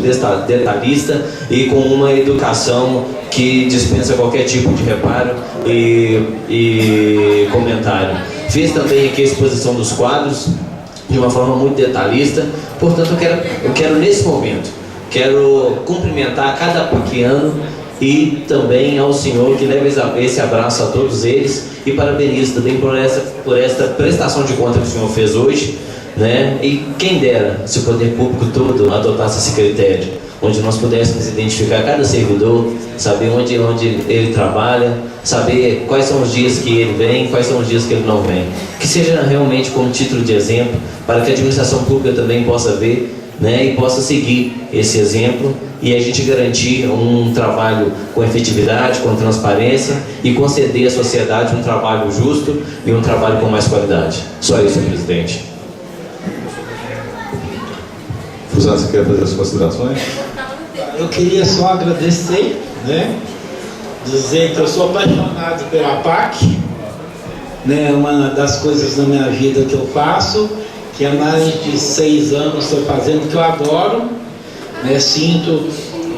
detalhista e com uma educação que dispensa qualquer tipo de reparo e comentário. Fez também aqui a exposição dos quadros de uma forma muito detalhista. Portanto, eu quero nesse momento, quero cumprimentar cada paquiano e também ao senhor que leva esse abraço a todos eles e parabenizo também por esta prestação de conta que o senhor fez hoje, né? E quem dera se o poder público todo adotasse esse critério, onde nós pudéssemos identificar cada servidor, saber onde ele trabalha, saber quais são os dias que ele vem, quais são os dias que ele não vem. Que seja realmente como título de exemplo, para que a administração pública também possa ver, né, e possa seguir esse exemplo e a gente garantir um trabalho com efetividade, com transparência e conceder à sociedade um trabalho justo e um trabalho com mais qualidade. Só isso, presidente. Fusar, você quer fazer as considerações? Eu queria só agradecer, né? Dizer que eu sou apaixonado pela PAC, né? Uma das coisas da minha vida que eu faço, que há mais de 6 anos estou fazendo, que eu adoro, né? Sinto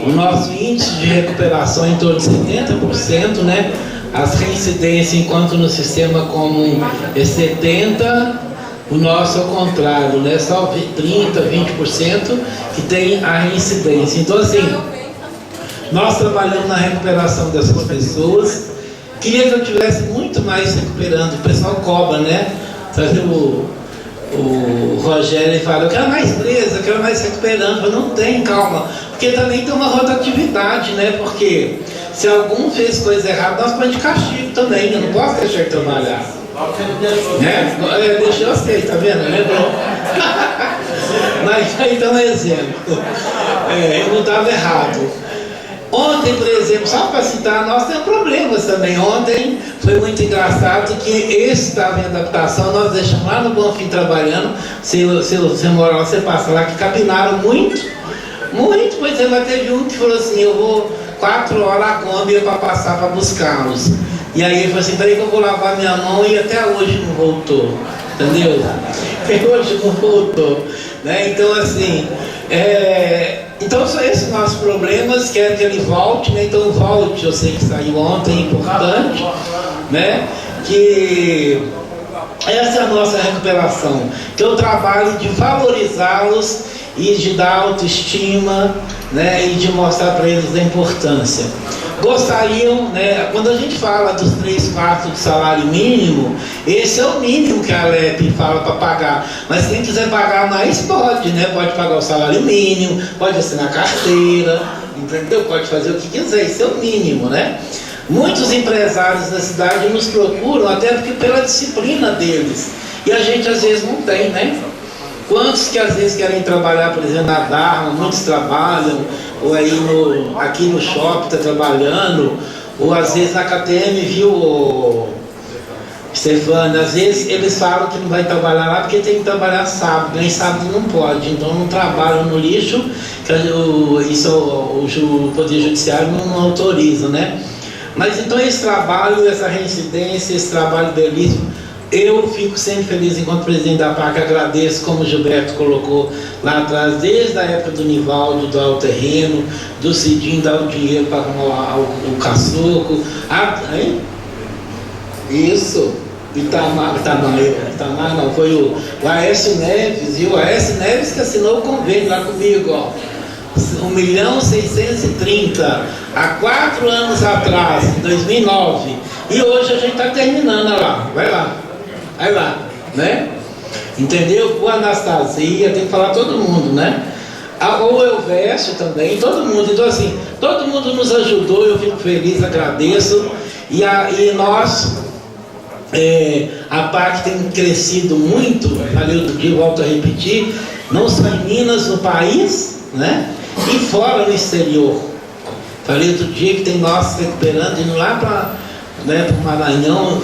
o nosso índice de recuperação em torno de 70%, né? As reincidências, enquanto no sistema comum é 70%, o nosso é o contrário, né? Só 30%, 20% que tem a reincidência. Então, assim, nós trabalhamos na recuperação dessas pessoas. Queria que eu tivesse muito mais recuperando. O pessoal cobra, né? Sabe, o Rogério fala, eu quero mais presa, eu quero mais recuperando. Mas não tem, calma. Porque também tem uma rotatividade, né? Porque se algum fez coisa errada, nós vamos de castigo também. Eu não posso deixar ele trabalhar. Né? Deixa eu sei, tá vendo? Lembrou? Mas aí dá um exemplo. Eu não estava errado. Ontem, por exemplo, só para citar, nós temos problemas também. Ontem foi muito engraçado que esse estava em adaptação, nós deixamos lá no Bonfim trabalhando. Se você mora lá, você passa lá, que capinaram muito, pois é, mas teve um que falou assim, eu vou 4 horas a Kombi para passar para buscá-los. E aí ele falou assim, peraí que eu vou lavar minha mão, e até hoje não voltou, entendeu? Até hoje não voltou, né? Então assim, então são esses nossos problemas, quero que ele volte, né? Então volte, eu sei que saiu ontem, importante, né? Que essa é a nossa recuperação, que eu trabalho de valorizá-los e de dar autoestima, né? E de mostrar para eles a importância. Gostariam, né, quando a gente fala dos 3/4 do salário mínimo, esse é o mínimo que a Alep fala para pagar. Mas quem quiser pagar mais pode, né? Pode pagar o salário mínimo, pode assinar carteira, entendeu? Pode fazer o que quiser, esse é o mínimo, né? Muitos empresários da cidade nos procuram, até porque pela disciplina deles. E a gente às vezes não tem, né? Quantos que às vezes querem trabalhar, por exemplo, na Dharma, muitos trabalham, ou aí aqui no shopping está trabalhando, ou às vezes na KTM, viu, Stefano, às vezes eles falam que não vai trabalhar lá porque tem que trabalhar sábado, nem sábado não pode, então não trabalham no lixo, que isso o Poder Judiciário não autoriza, né? Mas então esse trabalho, essa reincidência, esse trabalho belíssimo, eu fico sempre feliz enquanto presidente da PAC, agradeço, como o Gilberto colocou lá atrás, desde a época do Nivaldo, do Alto Terreno, do Cidinho, dar o dinheiro para o Caçoco. Isso, Itamar não, foi o Aécio Neves, e o Aécio Neves que assinou o convênio lá comigo, ó. 1.630.000 há 4 anos atrás, em 2009, e hoje a gente está terminando, olha lá, vai lá, né? Entendeu? O Anastasia, tem que falar todo mundo, né? O Elvésio também, todo mundo. Então assim, todo mundo nos ajudou, eu fico feliz, agradeço. E nós, a PAC tem crescido muito, falei outro dia, volto a repetir, não só em Minas, no país, né? E fora no exterior. Falei outro dia que tem nós recuperando, indo lá para o Maranhão,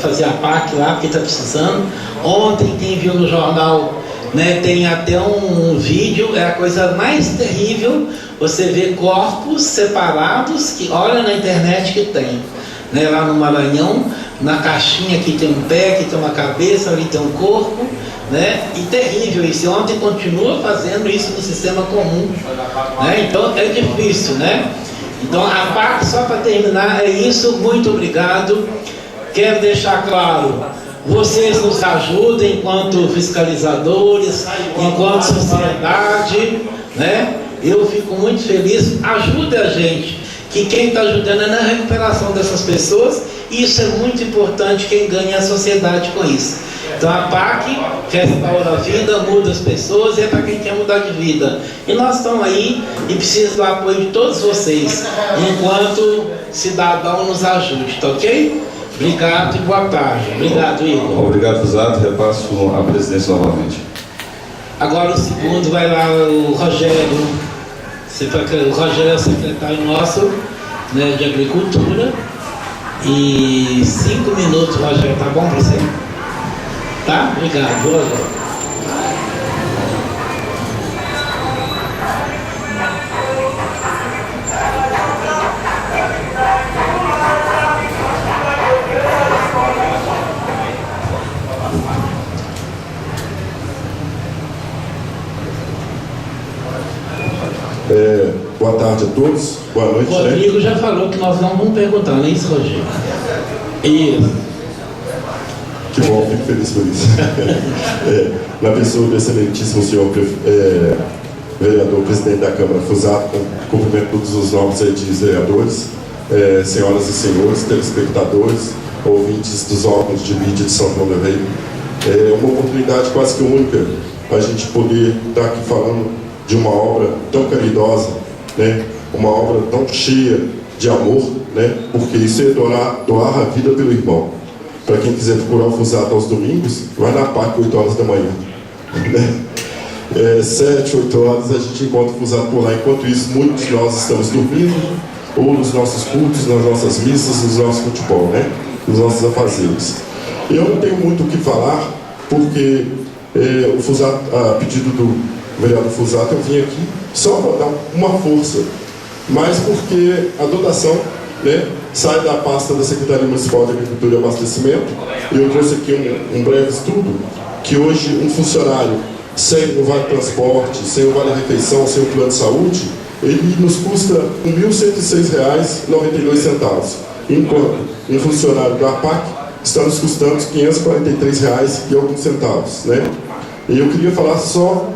fazer a PAC lá, porque está precisando. Ontem, quem viu no jornal, né, tem até um vídeo, é a coisa mais terrível, você vê corpos separados, que olha na internet que tem. né, lá no Maranhão, na caixinha aqui tem um pé, aqui tem uma cabeça, ali tem um corpo, né? E terrível isso. E ontem continua fazendo isso no sistema comum, né? Então é difícil, né? Então a PAC, só para terminar, é isso. Muito obrigado. Quero deixar claro, vocês nos ajudem enquanto fiscalizadores, enquanto sociedade, né? Eu fico muito feliz. Ajude a gente, que quem está ajudando é na recuperação dessas pessoas, e isso é muito importante. Quem ganha é a sociedade com isso. Então a PAC restaura a vida, muda as pessoas, e é para quem quer mudar de vida. E nós estamos aí e precisamos do apoio de todos vocês, enquanto cidadão nos ajude, tá ok? Obrigado e boa tarde. Obrigado, Igor. Obrigado, Fusato. Repasso a presidência novamente. Agora o segundo vai lá, o Rogério. O Rogério é o secretário nosso, né, de Agricultura. E 5 minutos, Rogério, tá bom para você? Tá? Obrigado, Rogério. Boa tarde a todos, boa noite. Rodrigo, né? Já falou que nós não vamos perguntar, não é isso, Rodrigo? Isso. Que bom, fico feliz por isso. Na pessoa do excelentíssimo senhor vereador, presidente da Câmara Fusato, cumprimento todos os nomes aí de vereadores, senhoras e senhores, telespectadores, ouvintes dos órgãos de mídia de São Paulo da Rei. É uma oportunidade quase que única para a gente poder estar aqui falando de uma obra tão caridosa, né? Uma obra tão cheia de amor, né? Porque isso é doar a vida pelo irmão. Para quem quiser procurar o Fusato aos domingos, vai na PAC 8 horas da manhã, né? 7, 8 horas a gente encontra o Fusato por lá. Enquanto isso, muitos de nós estamos dormindo, ou nos nossos cultos, nas nossas missas, nos nossos futebol, né? Nos nossos afazeres. Eu não tenho muito o que falar, porque o Fusato, a pedido do vereador Fusato, eu vim aqui só para dar uma força, mas porque a dotação, né, sai da pasta da Secretaria Municipal de Agricultura e Abastecimento, e eu trouxe aqui um breve estudo, que hoje um funcionário sem o vale transporte, sem o vale refeição, sem o plano de saúde, ele nos custa R$ 1.106,92, enquanto um funcionário da PAC está nos custando R$ 543,00 e alguns centavos, né? E eu queria falar só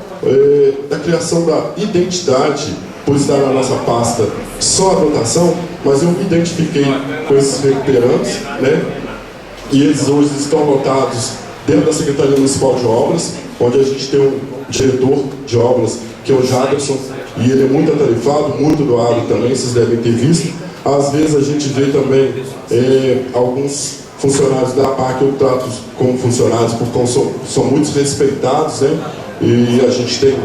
da criação da identidade, por estar na nossa pasta só a dotação, mas eu me identifiquei com esses recuperantes, né? E eles hoje estão lotados dentro da Secretaria Municipal de Obras, onde a gente tem um diretor de obras, que é o Jaderson, e ele é muito atarefado, muito doado também, vocês devem ter visto. Às vezes a gente vê também alguns funcionários da PAC, eu trato como funcionários porque são muito respeitados, né? E a gente tem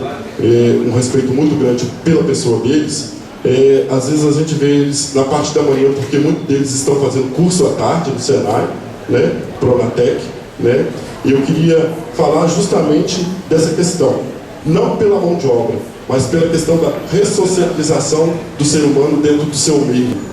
um respeito muito grande pela pessoa deles. Às vezes a gente vê eles na parte da manhã, porque muitos deles estão fazendo curso à tarde no Senai, né? Pronatec, né? E eu queria falar justamente dessa questão, não pela mão de obra, mas pela questão da ressocialização do ser humano dentro do seu meio.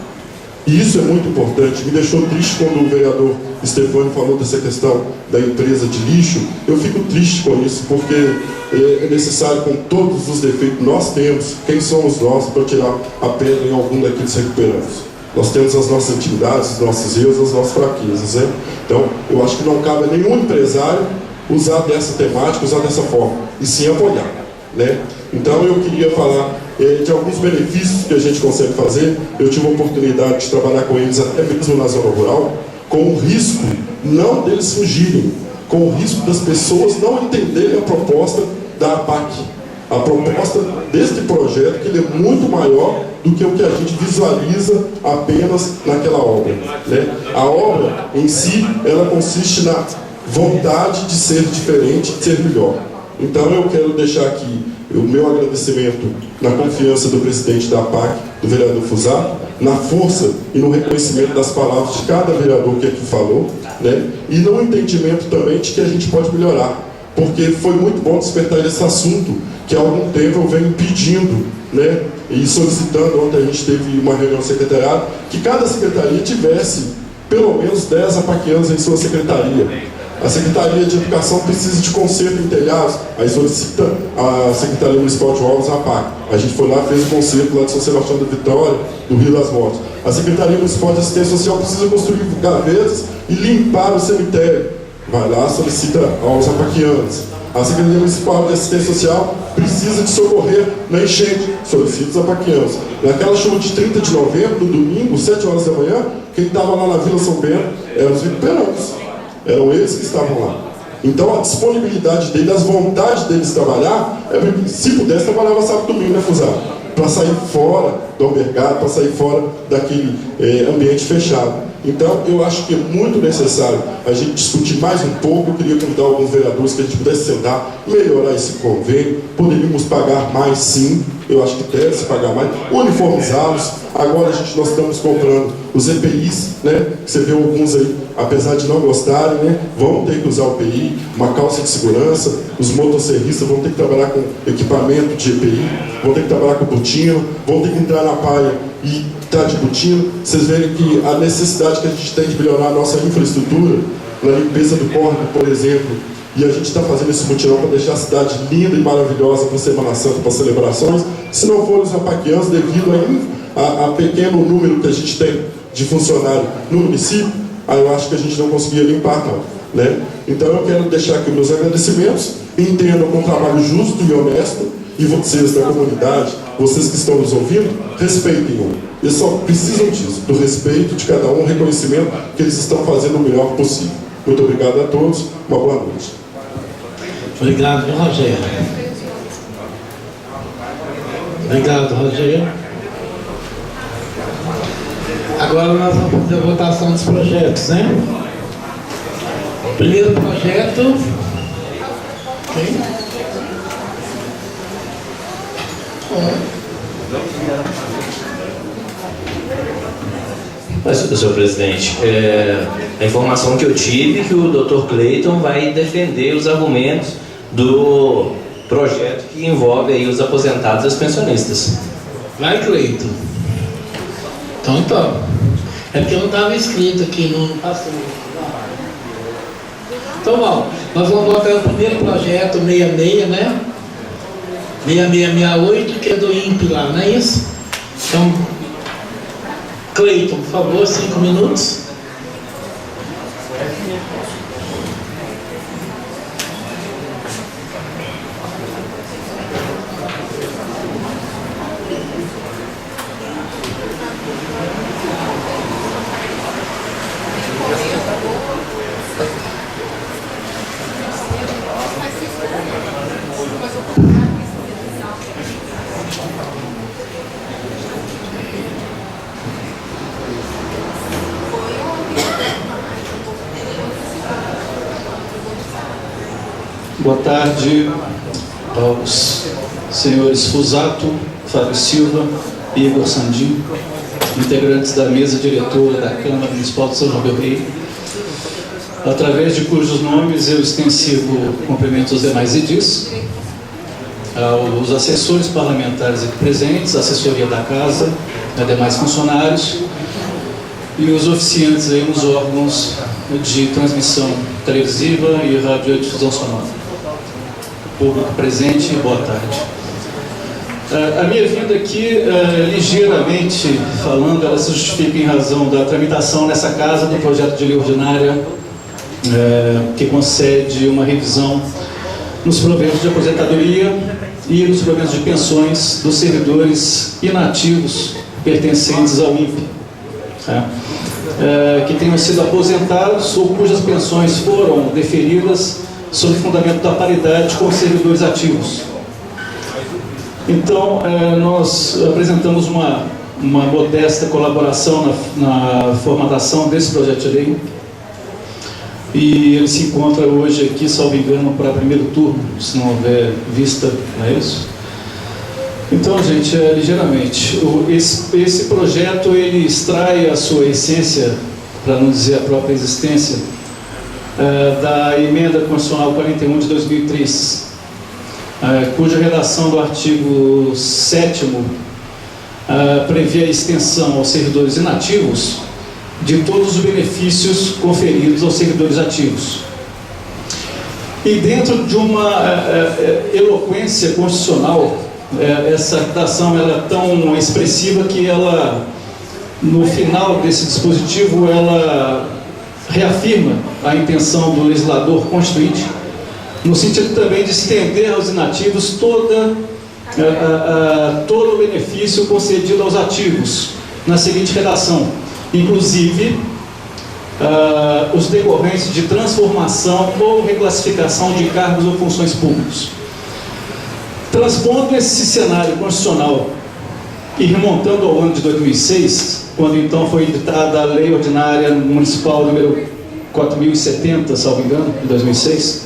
E isso é muito importante. Me deixou triste quando o vereador Stefani falou dessa questão da empresa de lixo. Eu fico triste com isso, porque é necessário, com todos os defeitos que nós temos, quem somos nós para tirar a pedra em algum daqueles recuperantes? Nós temos as nossas atividades, os nossos erros, as nossas fraquezas, né? Então, eu acho que não cabe a nenhum empresário usar dessa temática, usar dessa forma, e sim apoiar, né? Então, eu queria falar de alguns benefícios que a gente consegue fazer. Eu tive a oportunidade de trabalhar com eles até mesmo na zona rural, com o risco não deles fugirem, com o risco das pessoas não entenderem a proposta da APAC, a proposta deste projeto, que ele é muito maior do que o que a gente visualiza apenas naquela obra, né? A obra em si, ela consiste na vontade de ser diferente, de ser melhor. Então eu quero deixar aqui o meu agradecimento na confiança do presidente da APAC, do vereador Fusato, na força e no reconhecimento das palavras de cada vereador que aqui falou, né? E no entendimento também de que a gente pode melhorar, porque foi muito bom despertar esse assunto que há algum tempo eu venho pedindo, né? E solicitando. Ontem a gente teve uma reunião secretarial, que cada secretaria tivesse pelo menos 10 apaquianos em sua secretaria. A Secretaria de Educação precisa de conserto em telhados, aí solicita a Secretaria Municipal de Obras, a APAC. A gente foi lá, fez o conserto lá de São Sebastião da Vitória, do Rio das Mortes. A Secretaria Municipal de Assistência Social precisa construir gavetas e limpar o cemitério. Vai lá, solicita aos apaquianos. A Secretaria Municipal de Assistência Social precisa de socorrer na enchente, solicita os apaquianos. Naquela chuva de 30 de novembro, no domingo, 7 horas da manhã, quem estava lá na Vila São Bento eram os recuperados. Eram eles que estavam lá. Então a disponibilidade deles, as vontades deles trabalhar, se pudesse, trabalhava sábado e domingo, né, Fusaro? Para sair fora do albergado, para sair fora daquele ambiente fechado. Então eu acho que é muito necessário a gente discutir mais um pouco. Eu queria convidar alguns vereadores que a gente pudesse sentar, melhorar esse convênio. Poderíamos pagar mais, sim. Eu acho que deve se pagar mais, uniformizá-los. Agora nós estamos comprando os EPIs, né? Você vê alguns aí, apesar de não gostarem, né? Vão ter que usar o EPI, uma calça de segurança. Os motosserristas vão ter que trabalhar com equipamento de EPI, vão ter que trabalhar com botina, vão ter que entrar na praia e estar de botina. Vocês veem que a necessidade que a gente tem de melhorar a nossa infraestrutura, na limpeza do córrego, por exemplo. E a gente está fazendo esse mutirão para deixar a cidade linda e maravilhosa para a Semana Santa, para celebrações. Se não forem os apaquianos, devido a pequeno número que a gente tem de funcionário no município, aí eu acho que a gente não conseguia limpar, não. Né? Então eu quero deixar aqui meus agradecimentos, entendam com um trabalho justo e honesto, e vocês da comunidade, vocês que estão nos ouvindo, respeitem-o. Eles só precisam disso, do respeito de cada um, o reconhecimento que eles estão fazendo o melhor possível. Muito obrigado a todos, uma boa noite. Obrigado, Rogério. Obrigado, Rogério. Agora nós vamos fazer a votação dos projetos, né? Primeiro projeto. Quem? Mas, senhor presidente, a informação que eu tive é que o Dr. Cleiton vai defender os argumentos do projeto que envolve aí os aposentados e os pensionistas. Vai, Cleiton. Então, é porque não estava escrito aqui, não passou. Então, bom, nós vamos votar o primeiro projeto 66, né? 6668, que é do INPE lá, não é isso? Então, Cleiton, por favor, 5 minutos. Boa tarde aos senhores Fusato, Fábio Silva e Igor Sandin, integrantes da mesa diretora da Câmara Municipal de São João del Rei, através de cujos nomes eu extensivo cumprimento aos demais edis, aos assessores parlamentares aqui presentes, a assessoria da Casa, a demais funcionários e os oficiantes aí nos órgãos de transmissão televisiva e radiodifusão sonora. Público presente, boa tarde. A minha vinda aqui, ligeiramente falando, ela se justifica em razão da tramitação nessa casa do projeto de lei ordinária que concede uma revisão nos proventos de aposentadoria e nos proventos de pensões dos servidores inativos pertencentes ao INPE, que tenham sido aposentados ou cujas pensões foram deferidas sob fundamento da paridade com os servidores ativos. Então, nós apresentamos uma modesta colaboração na formatação desse projeto de lei, e ele se encontra hoje aqui, salvo engano, para primeiro turno, se não houver vista, não é isso? Então, gente, ligeiramente, esse projeto, ele extrai a sua essência, para não dizer a própria existência, da Emenda Constitucional 41 de 2003, cuja redação do artigo 7º prevê a extensão aos servidores inativos de todos os benefícios conferidos aos servidores ativos. E dentro de uma eloquência constitucional, essa redação ela é tão expressiva que ela, no final desse dispositivo, ela reafirma a intenção do legislador constituinte, no sentido também de estender aos inativos todo o benefício concedido aos ativos, na seguinte redação: inclusive os decorrentes de transformação ou reclassificação de cargos ou funções públicos. Transpondo esse cenário constitucional e remontando ao ano de 2006, quando então foi editada a Lei Ordinária Municipal número 4070, salvo engano, de 2006,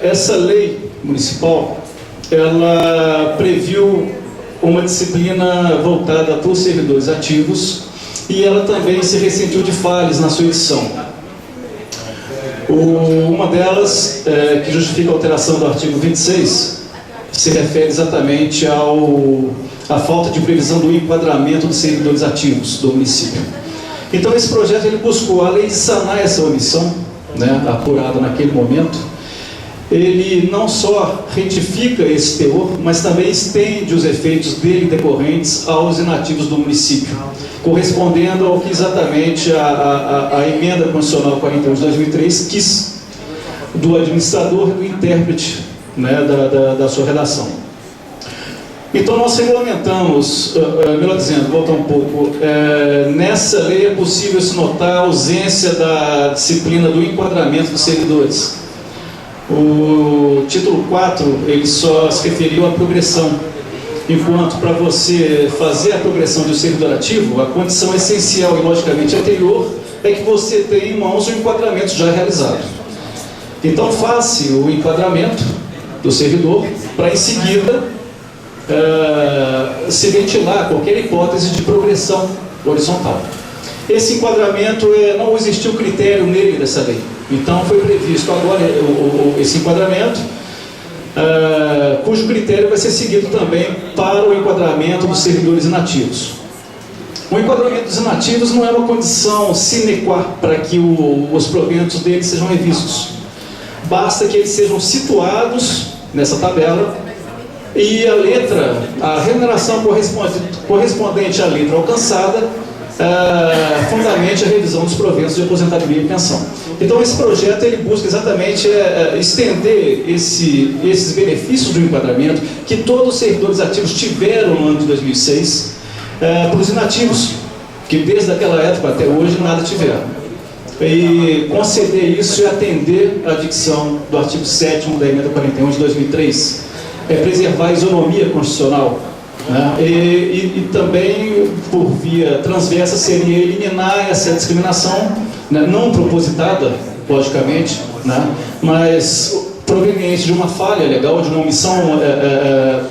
essa lei municipal, ela previu uma disciplina voltada para os servidores ativos e ela também se ressentiu de falhas na sua edição. Uma delas, que justifica a alteração do artigo 26, se refere exatamente à falta de previsão do enquadramento dos servidores ativos do município. Então esse projeto ele buscou, além de sanar essa omissão, apurada naquele momento, ele não só retifica esse teor, mas também estende os efeitos dele decorrentes aos inativos do município, correspondendo ao que exatamente a emenda constitucional 41 de 2003 quis do administrador e do intérprete da sua redação. Então nós regulamentamos, melhor dizendo, voltar um pouco, nessa lei é possível se notar a ausência da disciplina do enquadramento dos servidores. O título 4, ele só se referiu à progressão, enquanto para você fazer a progressão de um servidor ativo, a condição essencial e logicamente anterior é que você tenha em mãos o enquadramento já realizado. Então faça o enquadramento do servidor para em seguida se ventilar qualquer hipótese de progressão horizontal. Esse enquadramento, não existiu critério nele dessa lei. Então foi previsto agora esse enquadramento, cujo critério vai ser seguido também para o enquadramento dos servidores inativos. O enquadramento dos inativos não é uma condição sine qua para que os proventos deles sejam revistos. Basta que eles sejam situados nessa tabela e a remuneração correspondente à letra alcançada fundamente a revisão dos proventos de aposentadoria e pensão. Então esse projeto ele busca exatamente estender esses benefícios do enquadramento que todos os servidores ativos tiveram no ano de 2006 para os inativos, que desde aquela época até hoje nada tiveram. E conceder isso e atender a dicção do artigo 7º da emenda 41 de 2003, preservar a isonomia constitucional, e também, por via transversa, seria eliminar essa discriminação, não propositada, logicamente, mas proveniente de uma falha legal, de uma omissão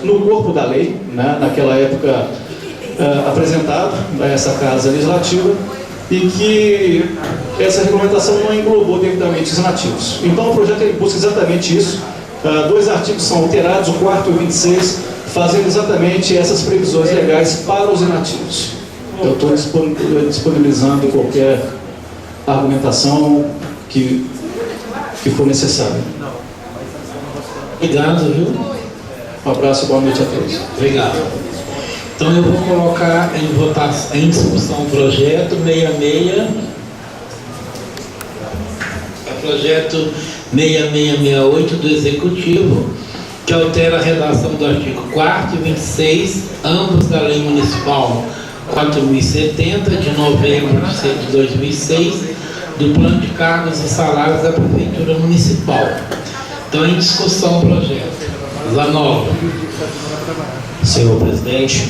no corpo da lei, naquela época apresentado a essa Casa Legislativa, e que essa regulamentação não englobou devidamente os inativos. Então o projeto ele busca exatamente isso. Dois artigos são alterados, o 4º e o 26, fazendo exatamente essas previsões legais para os inativos. Eu estou disponibilizando qualquer argumentação que for necessária. Obrigado, viu? Um abraço, boa noite a todos. Obrigado. Então eu vou colocar em votação, em discussão o projeto 6668 do Executivo, que altera a redação do artigo 4º e 26, ambos da Lei Municipal 4070, de novembro de 2006, do Plano de Cargos e Salários da Prefeitura Municipal. Então, em discussão o projeto. Zanova. Senhor presidente,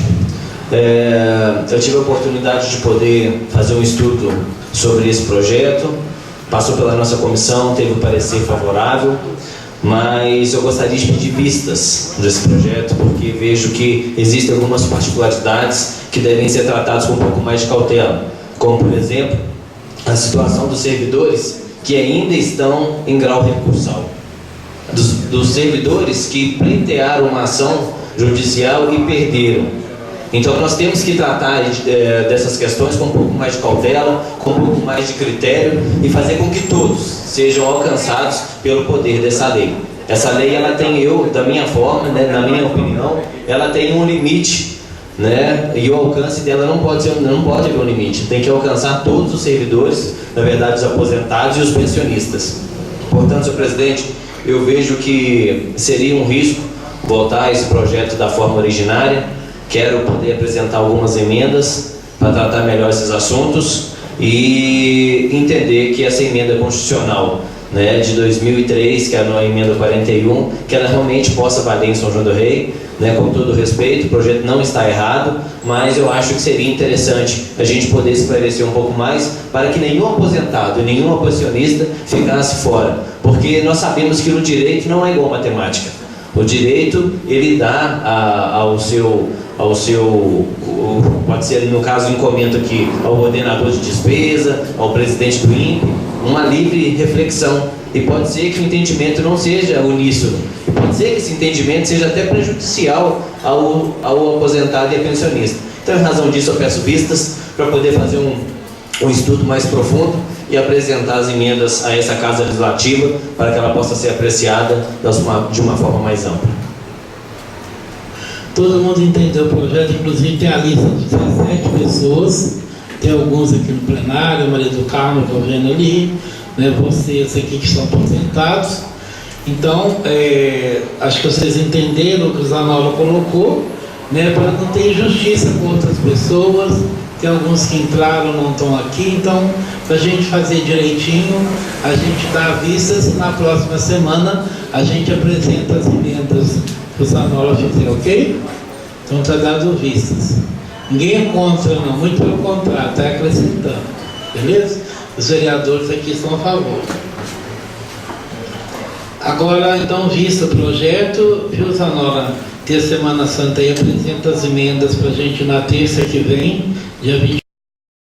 eu tive a oportunidade de poder fazer um estudo sobre esse projeto, passou pela nossa comissão, teve um parecer favorável, mas eu gostaria de pedir vistas desse projeto, porque vejo que existem algumas particularidades que devem ser tratadas com um pouco mais de cautela, como, por exemplo, a situação dos servidores que ainda estão em grau recursal, dos servidores que pleitearam uma ação judicial e perderam. Então nós temos que tratar dessas questões com um pouco mais de cautela, com um pouco mais de critério e fazer com que todos sejam alcançados pelo poder dessa lei. Essa lei, ela tem, da minha forma, né, na minha opinião, ela tem um limite, né, e o alcance dela não pode haver um limite. Tem que alcançar todos os servidores, na verdade os aposentados e os pensionistas. Portanto, senhor presidente, eu vejo que seria um risco voltar esse projeto da forma originária. Quero poder apresentar algumas emendas para tratar melhor esses assuntos e entender que essa emenda constitucional, né, de 2003, que é a emenda 41, que ela realmente possa valer em São João do Rei, né, com todo respeito. O projeto não está errado, mas eu acho que seria interessante a gente poder esclarecer um pouco mais para que nenhum aposentado e nenhum pensionista ficasse fora, porque nós sabemos que no direito não é igual matemática. O direito, ele dá ao seu, pode ser, no caso, um comento aqui, ao coordenador de despesa, ao presidente do INPE, uma livre reflexão. E pode ser que o entendimento não seja uníssono. E pode ser que esse entendimento seja até prejudicial ao aposentado e ao pensionista. Então, em razão disso, eu peço vistas para poder fazer um estudo mais profundo e apresentar as emendas a essa Casa Legislativa para que ela possa ser apreciada de uma forma mais ampla. Todo mundo entendeu o projeto, inclusive tem a lista de 17 pessoas, tem alguns aqui no plenário, a Maria do Carmo, que eu vendo ali, né, vocês aqui que estão aposentados. Então, acho que vocês entenderam o que o Zanola colocou, né, para não ter injustiça com outras pessoas. Tem alguns que entraram, não estão aqui, então, para a gente fazer direitinho, a gente dá vistas e na próxima semana a gente apresenta as emendas que o Zanola fizer, ok? Então está dado vistas. Ninguém é contra, não, muito pelo contrário, está acrescentando, beleza? Os vereadores aqui estão a favor. Agora, então, vista o projeto, viu, Zanola? Ter Semana Santa aí, apresenta as emendas para a gente na terça que vem, dia 20.